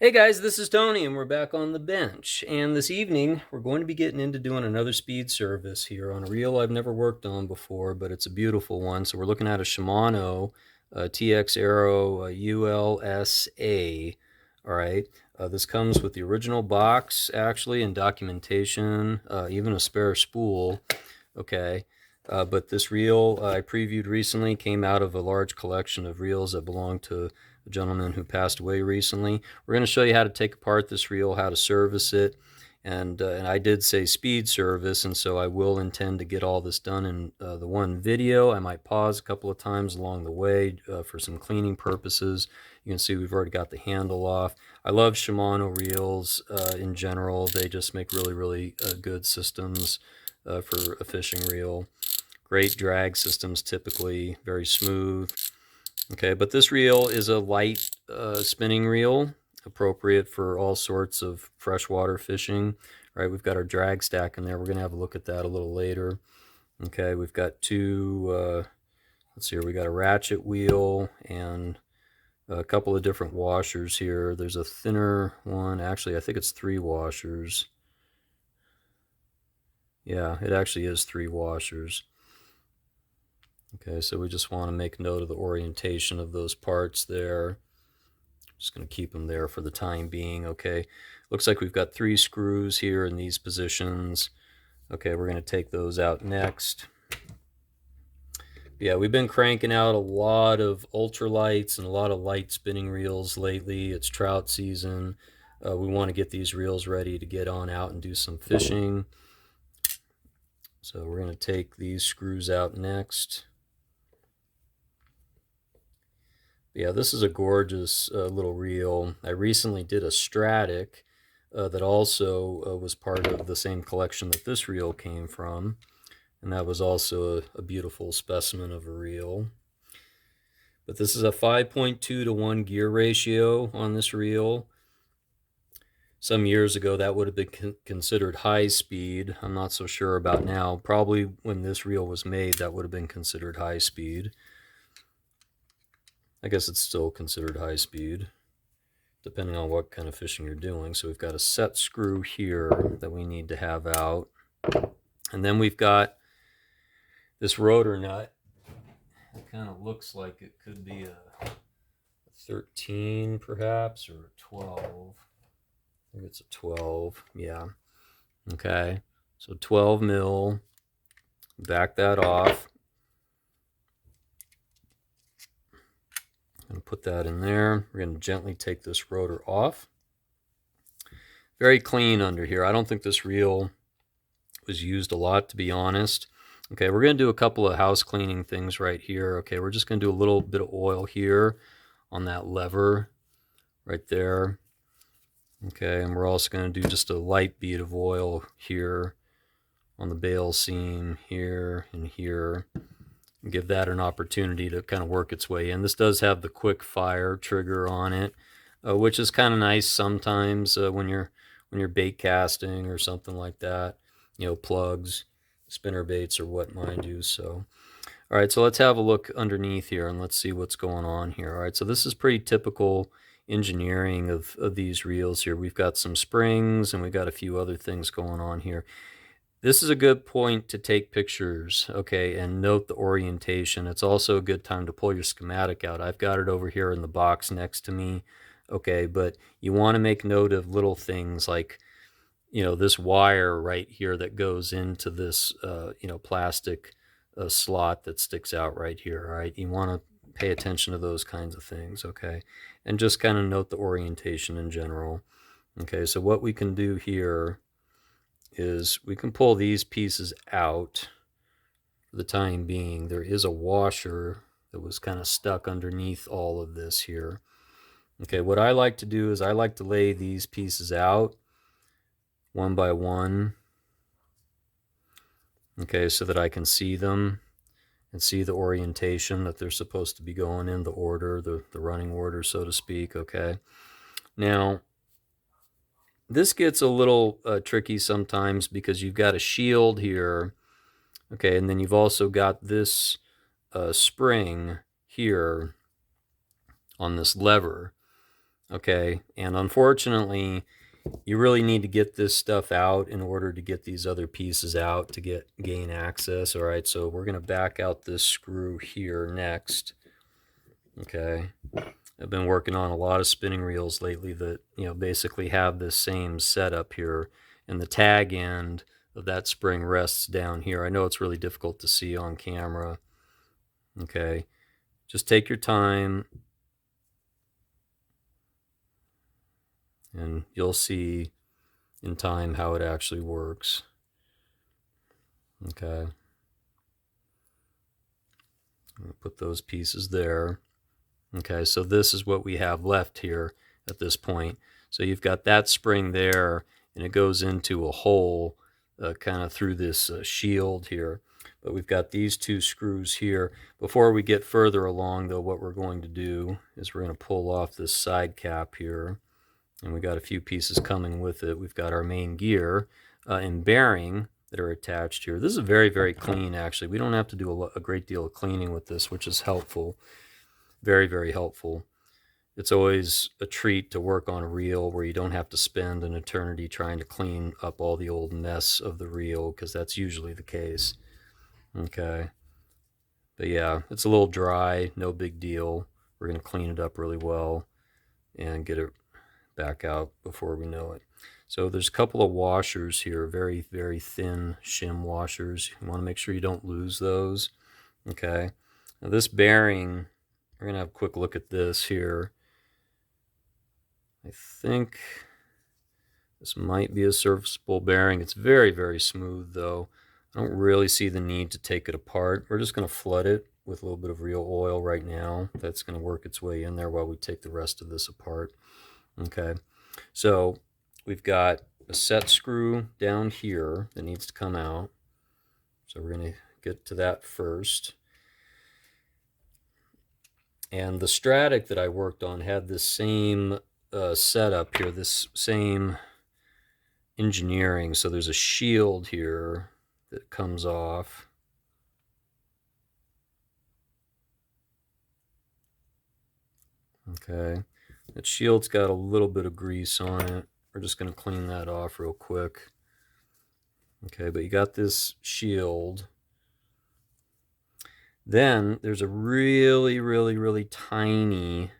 Hey guys, this is Tony and we're back on the bench. And this evening we're going to be getting into doing another speed service here on a reel I've never worked on before, but it's a beautiful one. So we're looking at a Shimano TX Aero ULS-A. All right. This comes with the original box actually and documentation, even a spare spool. Okay. But this reel I previewed recently came out of a large collection of reels that belong to a gentleman who passed away recently. We're going to show you how to take apart this reel, how to service it, and I did say speed service, and so I will intend to get all this done in the one video. I might pause a couple of times along the way for some cleaning purposes. You can see we've already got the handle off. I love Shimano reels in general. They just make really good systems for a fishing reel. Great drag systems, typically very smooth. Okay, but this reel is a light spinning reel, appropriate for all sorts of freshwater fishing. Right, we've got our drag stack in there. We're going to have a look at that a little later. Okay, we've got two, let's see here, we got a ratchet wheel and a couple of different washers here. There's a thinner one. Actually, I think it's 3 washers. Yeah, it actually is 3 washers. Okay, so we just want to make note of the orientation of those parts there. Just going to keep them there for the time being. Okay, looks like we've got 3 screws here in these positions. Okay, we're going to take those out next. Yeah, we've been cranking out a lot of ultralights and a lot of light spinning reels lately. It's trout season. We want to get these reels ready to get on out and do some fishing. So we're going to take these screws out next. Yeah, this is a gorgeous little reel. I recently did a Stratic that also was part of the same collection that this reel came from. And that was also a beautiful specimen of a reel. But this is a 5.2 to 1 gear ratio on this reel. Some years ago, that would have been considered high speed. I'm not so sure about now. Probably when this reel was made, that would have been considered high speed. I guess it's still considered high speed, depending on what kind of fishing you're doing. So we've got a set screw here that we need to have out. And then we've got this rotor nut. It kind of looks like it could be a 13 perhaps, or a 12. I think it's a 12, yeah. Okay, so 12 mil. Back that off. I'm going to put that in there. We're going to gently take this rotor off. Very clean under here. I don't think this reel was used a lot, to be honest. Okay, we're going to do a couple of house cleaning things right here. Okay, we're just going to do a little bit of oil here on that lever right there. Okay, and we're also going to do just a light bead of oil here on the bail seam here and here. And give that an opportunity to kind of work its way in. This does have the quick fire trigger on it, which is kind of nice sometimes when you're bait casting or something like that. You know, plugs, spinner baits, or what mind you. So, all right, so let's have a look underneath here and let's see what's going on here. All right, so this is pretty typical engineering of these reels here. We've got some springs and we've got a few other things going on here. This is a good point to take pictures, okay, and note the orientation. It's also a good time to pull your schematic out. I've got it over here in the box next to me, okay, but you want to make note of little things like, you know, this wire right here that goes into this, you know, plastic slot that sticks out right here, all right? You want to pay attention to those kinds of things, okay? And just kind of note the orientation in general. Okay, so what we can do here is we can pull these pieces out for the time being. There is a washer that was kind of stuck underneath all of this here. Okay, what I like to do is I like to lay these pieces out one by one. Okay, so that I can see them and see the orientation that they're supposed to be going in, the order, the running order, so to speak. Okay, now this gets a little tricky sometimes because you've got a shield here, okay, and then you've also got this spring here on this lever, Okay, and unfortunately, you really need to get this stuff out in order to get these other pieces out to gain access. All right, so we're going to back out this screw here next. Okay, I've been working on a lot of spinning reels lately that, you know, basically have this same setup here, and the tag end of that spring rests down here. I know it's really difficult to see on camera. Okay, just take your time and you'll see in time how it actually works. Okay, put those pieces there. Okay, so this is what we have left here at this point. So you've got that spring there, and it goes into a hole kind of through this shield here. But we've got these two screws here. Before we get further along, though, what we're going to do is we're going to pull off this side cap here. And we got a few pieces coming with it. We've got our main gear and bearing that are attached here. This is very, very clean, actually. We don't have to do a great deal of cleaning with this, which is helpful. Very, very helpful. It's always a treat to work on a reel where you don't have to spend an eternity trying to clean up all the old mess of the reel, because that's usually the case. Okay. But yeah, it's a little dry, no big deal. We're going to clean it up really well and get it back out before we know it. So there's a couple of washers here, very, very thin shim washers. You want to make sure you don't lose those. Okay. Now this bearing, we're going to have a quick look at this here. I think this might be a serviceable bearing. It's very, very smooth, though. I don't really see the need to take it apart. We're just going to flood it with a little bit of real oil right now. That's going to work its way in there while we take the rest of this apart. Okay, so we've got a set screw down here that needs to come out. So we're going to get to that first. And the Stratic that I worked on had this same setup here, this same engineering. So there's a shield here that comes off. Okay, that shield's got a little bit of grease on it. We're just going to clean that off real quick. Okay, but you got this shield. Then there's a really, really, really tiny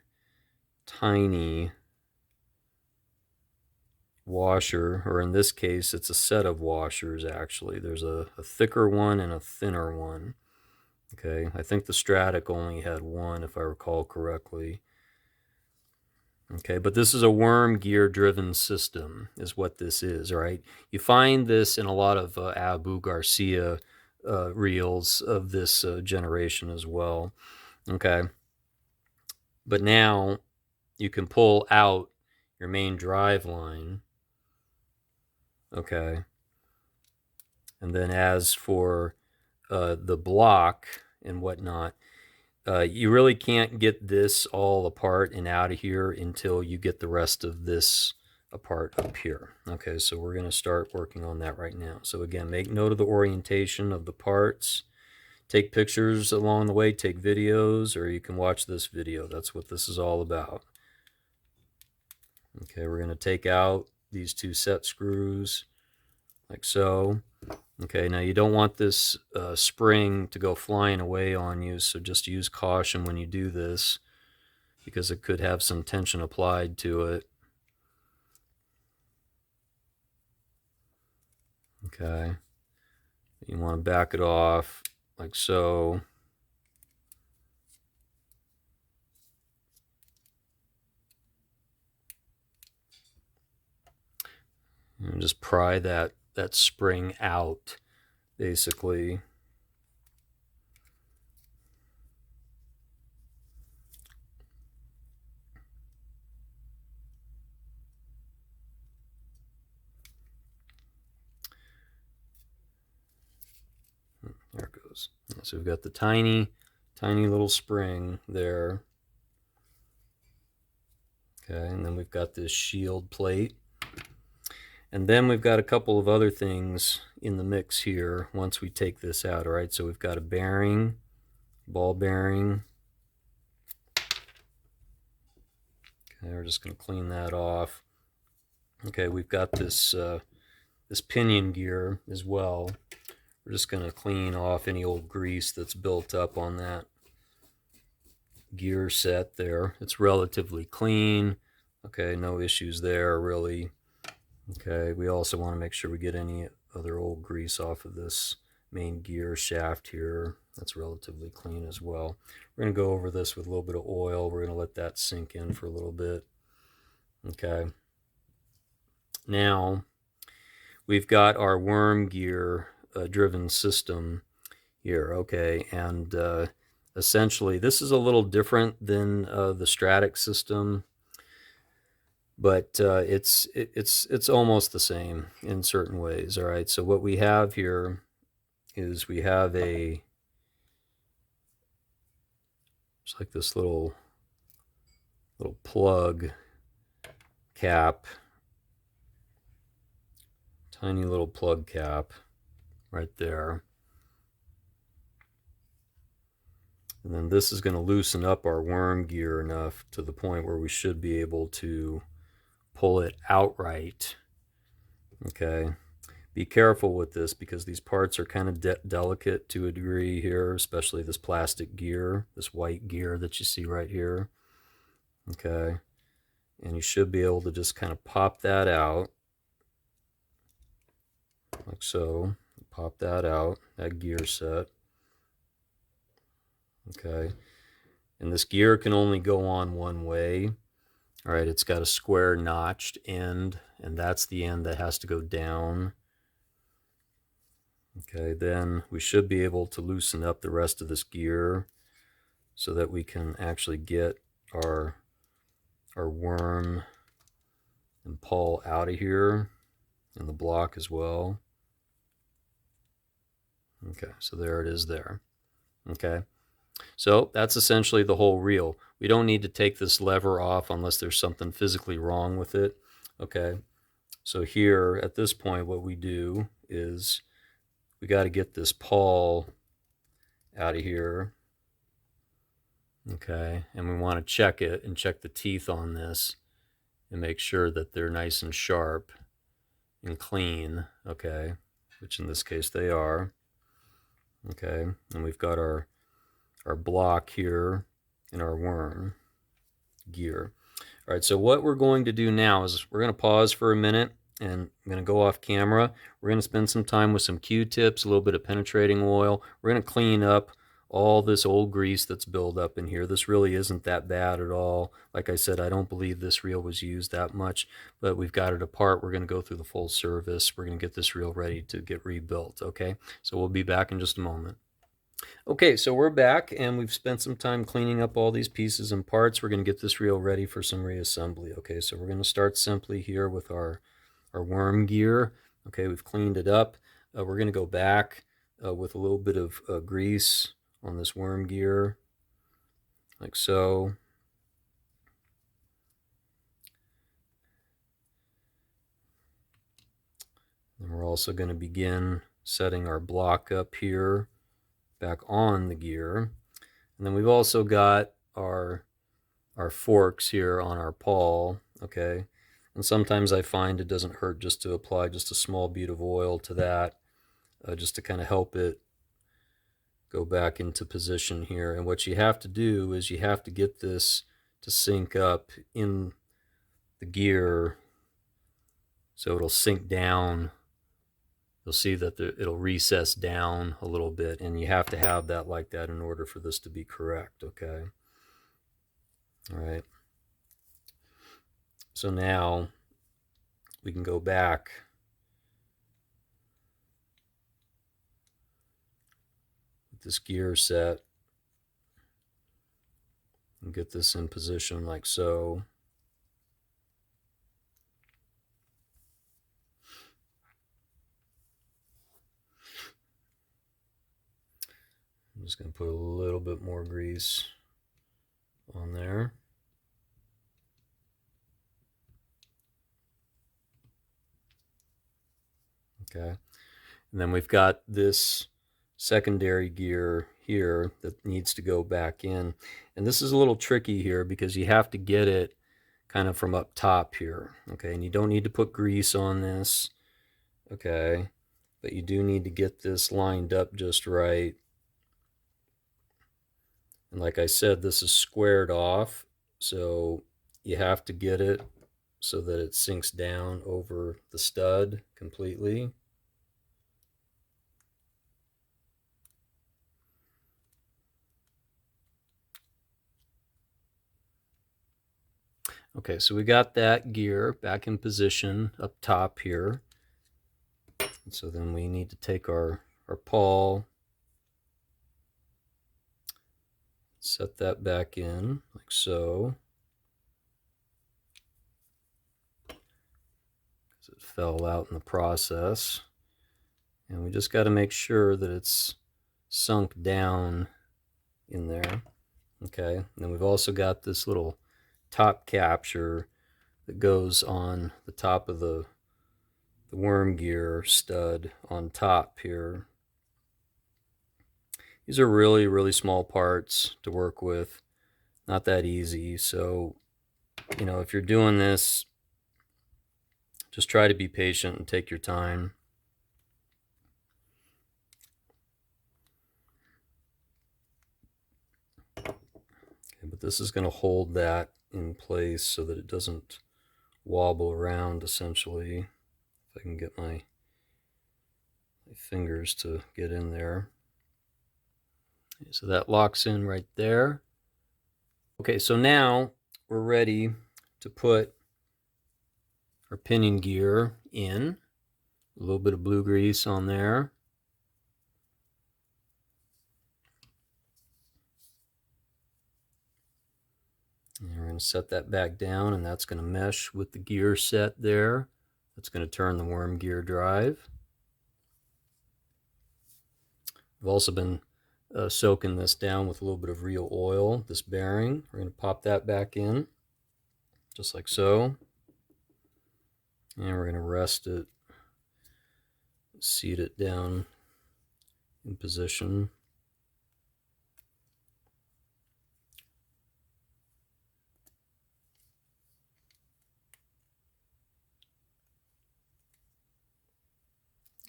washer, or in this case, it's a set of washers, actually. There's a thicker one and a thinner one. Okay, I think the Stratic only had one, if I recall correctly. Okay, but this is a worm gear driven system, is what this is, right? You find this in a lot of Abu Garcia reels of this generation as well. Okay, but now you can pull out your main drive line. Okay, and then as for the block and whatnot, you really can't get this all apart and out of here until you get the rest of this apart up here. Okay, so we're going to start working on that right now. So again, make note of the orientation of the parts. Take pictures along the way, take videos, or you can watch this video. That's what this is all about. Okay, we're going to take out these two set screws like so. Okay, now you don't want this spring to go flying away on you, so just use caution when you do this because it could have some tension applied to it. Okay, you want to back it off like so. And just pry that spring out, basically. There it goes. So we've got the tiny little spring there. Okay, and then we've got this shield plate. And then we've got a couple of other things in the mix here once we take this out. All right, so we've got a bearing, ball bearing. Okay, we're just going to clean that off. Okay, we've got this this pinion gear as well. We're just going to clean off any old grease that's built up on that gear set there. It's relatively clean. Okay, no issues there really. Okay, we also want to make sure we get any other old grease off of this main gear shaft here. That's relatively clean as well. We're going to go over this with a little bit of oil. We're going to let that sink in for a little bit. Okay. Now, we've got our worm gear driven system here. Okay, and essentially this is a little different than the Stratic system, but it's almost the same in certain ways. All right, so what we have here is we have it's like this little plug cap, tiny little plug cap right there. And then this is going to loosen up our worm gear enough to the point where we should be able to pull it outright. Okay, be careful with this because these parts are kind of delicate to a degree here, especially this plastic gear, this white gear that you see right here. Okay, and you should be able to just kind of pop that out like so. Pop that out, that gear set. Okay, and this gear can only go on one way. All right, it's got a square notched end, and that's the end that has to go down. Okay, then we should be able to loosen up the rest of this gear so that we can actually get our worm and pawl out of here, and the block as well. Okay, so there it is there. Okay, so that's essentially the whole reel. We don't need to take this lever off unless there's something physically wrong with it. Okay, so here at this point what we do is we got to get this pawl out of here. Okay, and we want to check it and check the teeth on this and make sure that they're nice and sharp and clean. Okay, which in this case they are. Okay, and we've got our block here and our worm gear. All right, so what we're going to do now is we're going to pause for a minute, and I'm going to go off camera. We're going to spend some time with some Q-tips, a little bit of penetrating oil. We're going to clean up all this old grease that's built up in here. This really isn't that bad at all. Like I said, I don't believe this reel was used that much, but we've got it apart. We're going to go through the full service. We're going to get this reel ready to get rebuilt, okay? So we'll be back in just a moment. Okay, so we're back, and we've spent some time cleaning up all these pieces and parts. We're going to get this reel ready for some reassembly. Okay, so we're going to start simply here with our worm gear. Okay, we've cleaned it up. We're going to go back with a little bit of grease on this worm gear, like so. And we're also going to begin setting our block up here back on the gear. And then we've also got our forks here on our pawl. Okay, and sometimes I find it doesn't hurt just to apply just a small bead of oil to that, just to kind of help it go back into position here. And what you have to do is you have to get this to sink up in the gear so it'll sink down. You'll see that it'll recess down a little bit, and you have to have that like that in order for this to be correct. Okay, all right, so now we can go back with this gear set and get this in position like so. I'm just going to put a little bit more grease on there. Okay, and then we've got this secondary gear here that needs to go back in, and this is a little tricky here because you have to get it kind of from up top here. Okay, and you don't need to put grease on this. Okay, but you do need to get this lined up just right. And like I said, this is squared off, so you have to get it so that it sinks down over the stud completely. Okay, so we got that gear back in position up top here. And so then we need to take our pawl, set that back in like so. Because it fell out in the process. And we just got to make sure that it's sunk down in there. Okay, and then we've also got this little top capture that goes on the top of the worm gear stud on top here. These are really, really small parts to work with. Not that easy. So, you know, if you're doing this, just try to be patient and take your time. Okay, but this is going to hold that in place so that it doesn't wobble around, essentially. If I can get my fingers to get in there. Okay, so that locks in right there. Okay, so now we're ready to put our pinion gear in. A little bit of blue grease on there. And we're going to set that back down, and that's going to mesh with the gear set there. That's going to turn the worm gear drive. We've also been soaking this down with a little bit of real oil, this bearing. We're going to pop that back in, just like so. And we're going to rest it, seat it down in position.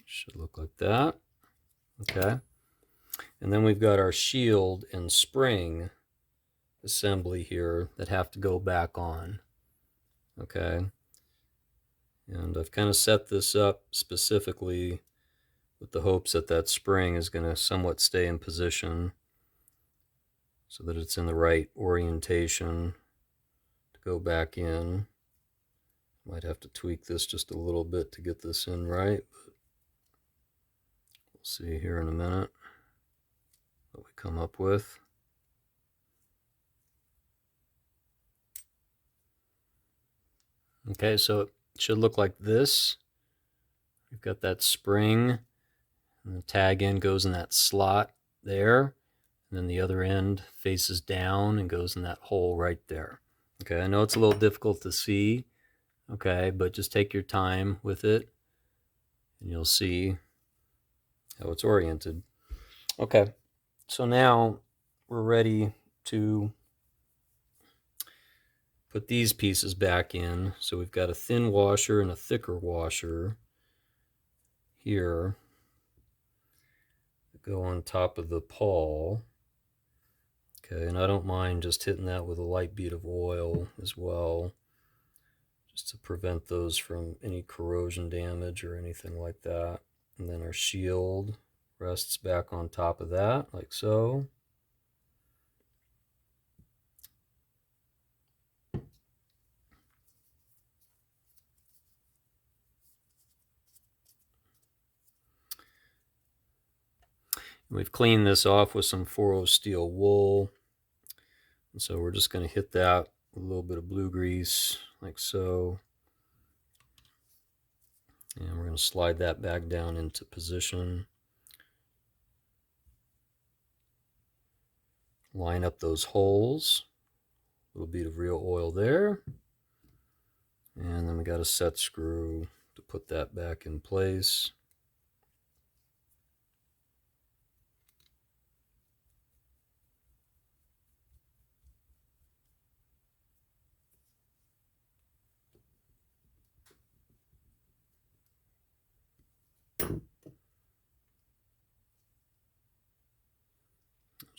Should look like that. Okay. And then we've got our shield and spring assembly here that have to go back on. Okay. And I've kind of set this up specifically with the hopes that that spring is going to somewhat stay in position so that it's in the right orientation to go back in. Might have to tweak this just a little bit to get this in right, but we'll see here in a minute what we come up with. Okay, so it should look like this. We've got that spring, and the tag end goes in that slot there, and then the other end faces down and goes in that hole right there. Okay, I know it's a little difficult to see, okay, but just take your time with it, and you'll see how it's oriented. Okay, so now we're ready to put these pieces back in. So we've got a thin washer and a thicker washer here that go on top of the pawl. Okay, and I don't mind just hitting that with a light bead of oil as well, just to prevent those from any corrosion damage or anything like that. And then our shield rests back on top of that, like so. We've cleaned this off with some 4-0 steel wool. And so we're just going to hit that with a little bit of blue grease, like so. And we're going to slide that back down into position. Line up those holes. A little bit of real oil there. And then we got a set screw to put that back in place.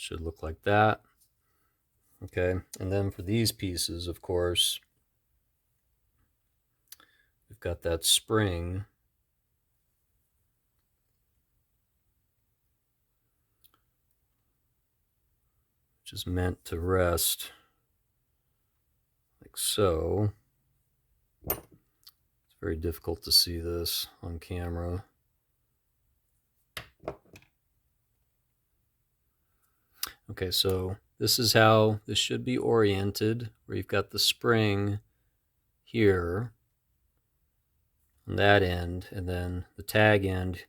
Should look like that. Okay, and then for these pieces, of course, we've got that spring which is meant to rest like so. It's very difficult to see this on camera. Okay, so this is how this should be oriented, where you've got the spring here on that end, and then the tag end,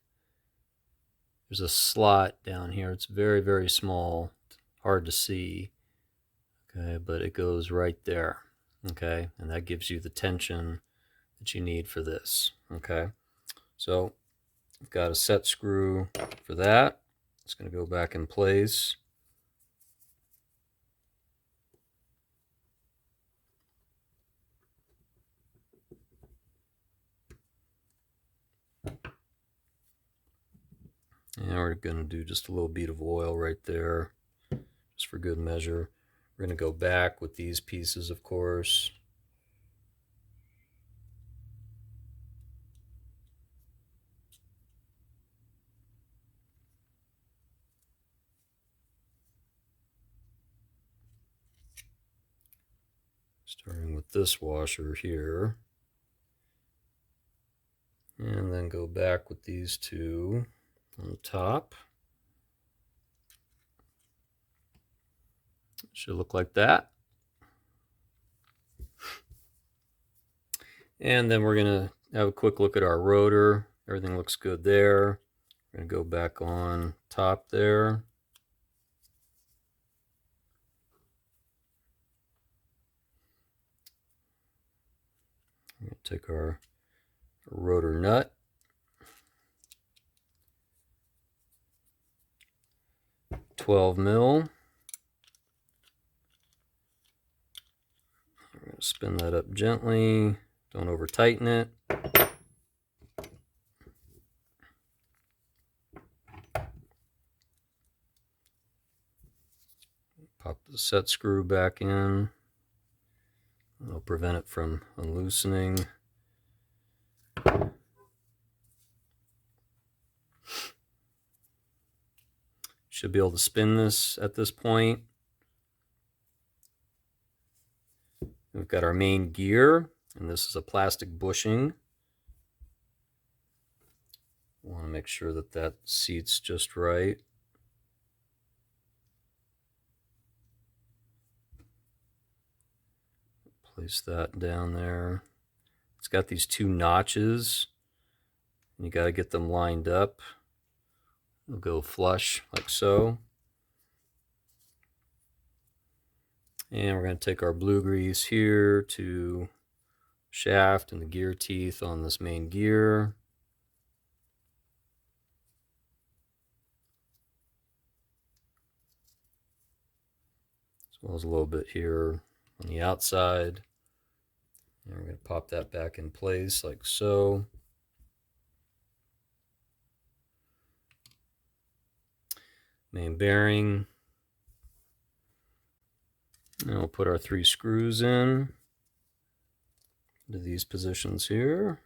there's a slot down here. It's very, very small, hard to see. Okay, but it goes right there. Okay, and that gives you the tension that you need for this. Okay, so I've got a set screw for that. It's going to go back in place. And we're going to do just a little bead of oil right there, just for good measure. We're going to go back with these pieces, of course. Starting with this washer here. And then go back with these two on the top. It should look like that. And then we're going to have a quick look at our rotor. Everything looks good there. We're going to go back on top there. We're going to take our rotor nut. .12 mil. We're going to spin that up gently. Don't over tighten it. Pop the set screw back in. It'll prevent it from unloosening. Should be able to spin this at this point. We've got our main gear, and this is a plastic bushing. Want to make sure that that seats just right. Place that down there. It's got these two notches, and you got to get them lined up. It'll go flush like so. And we're going to take our blue grease here to shaft and the gear teeth on this main gear. As well as a little bit here on the outside. And we're going to pop that back in place like so. Main bearing. And we'll put our 3 screws in into these positions here.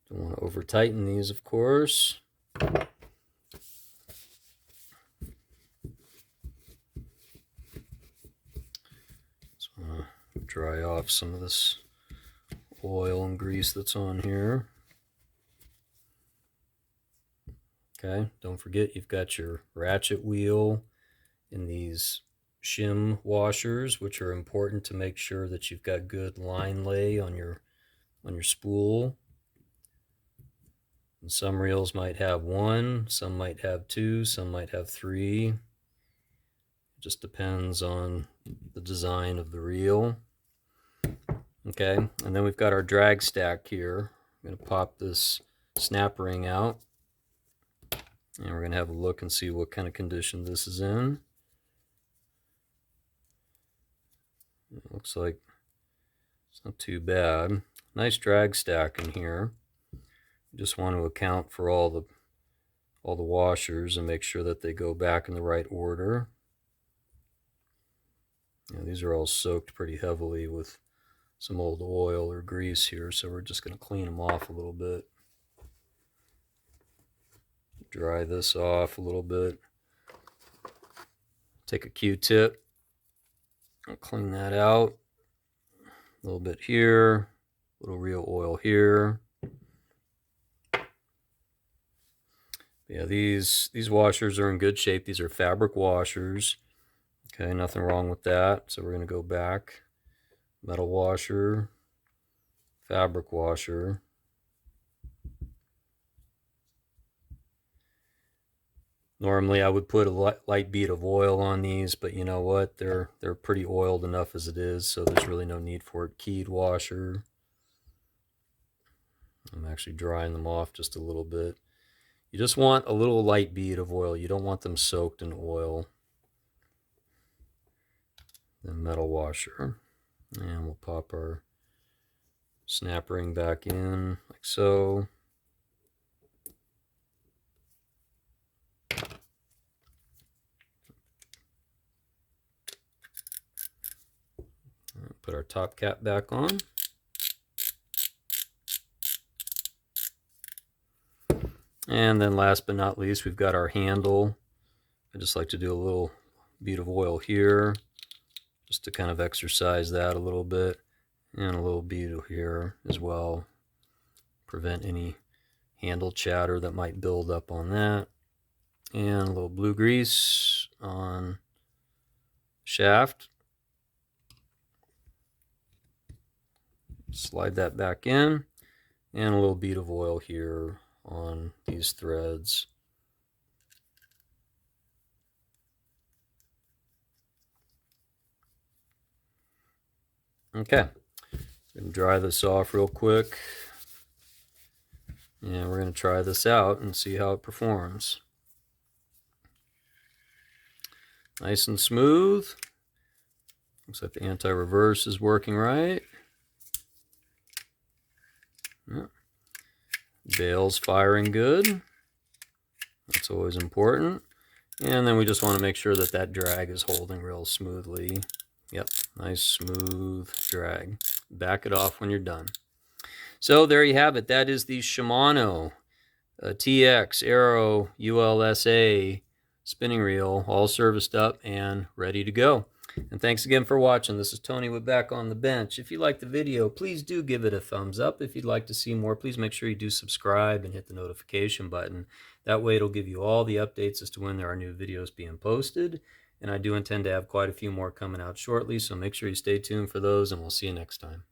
Don't want to over tighten these, of course. Just want to dry off some of this oil and grease that's on here. Okay, don't forget you've got your ratchet wheel in these shim washers, which are important to make sure that you've got good line lay on your spool. And some reels might have one, some might have two, some might have three. It just depends on the design of the reel. Okay, and then we've got our drag stack here. I'm going to pop this snap ring out, and we're going to have a look and see what kind of condition this is in. It looks like it's not too bad. Nice drag stack in here. You just want to account for all the washers and make sure that they go back in the right order. These are all soaked pretty heavily with some old oil or grease here, so we're just going to clean them off a little bit. Dry this off a little bit. Take a Q-tip, I'll clean that out. A little bit here, a little reel oil here. Yeah, these washers are in good shape. These are fabric washers. Okay, nothing wrong with that. So we're going to go back. Metal washer, fabric washer. Normally I would put a light bead of oil on these, but you know what? They're pretty oiled enough as it is, so there's really no need for it. Keyed washer. I'm actually drying them off just a little bit. You just want a little light bead of oil. You don't want them soaked in oil. Then metal washer. And we'll pop our snap ring back in like so. Put our top cap back on. And then last but not least, we've got our handle. I just like to do a little bead of oil here, just to kind of exercise that a little bit, and a little bead here as well. Prevent any handle chatter that might build up on that. And a little blue grease on shaft. Slide that back in, and a little bead of oil here on these threads. Okay, I'm going to dry this off real quick, and we're going to try this out and see how it performs. Nice and smooth. Looks like the anti-reverse is working right. Yeah. Bail's firing good. That's always important. And then we just want to make sure that that drag is holding real smoothly. Yep, nice smooth drag. Back it off when you're done. So there you have it. That is the Shimano TX Aero ULS-A spinning reel, all serviced up and ready to go. And thanks again for watching. This is Tony with Back on the Bench. If you liked the video, please do give it a thumbs up. If you'd like to see more, please make sure you do subscribe and hit the notification button. That way it'll give you all the updates as to when there are new videos being posted. And I do intend to have quite a few more coming out shortly, so make sure you stay tuned for those, and we'll see you next time.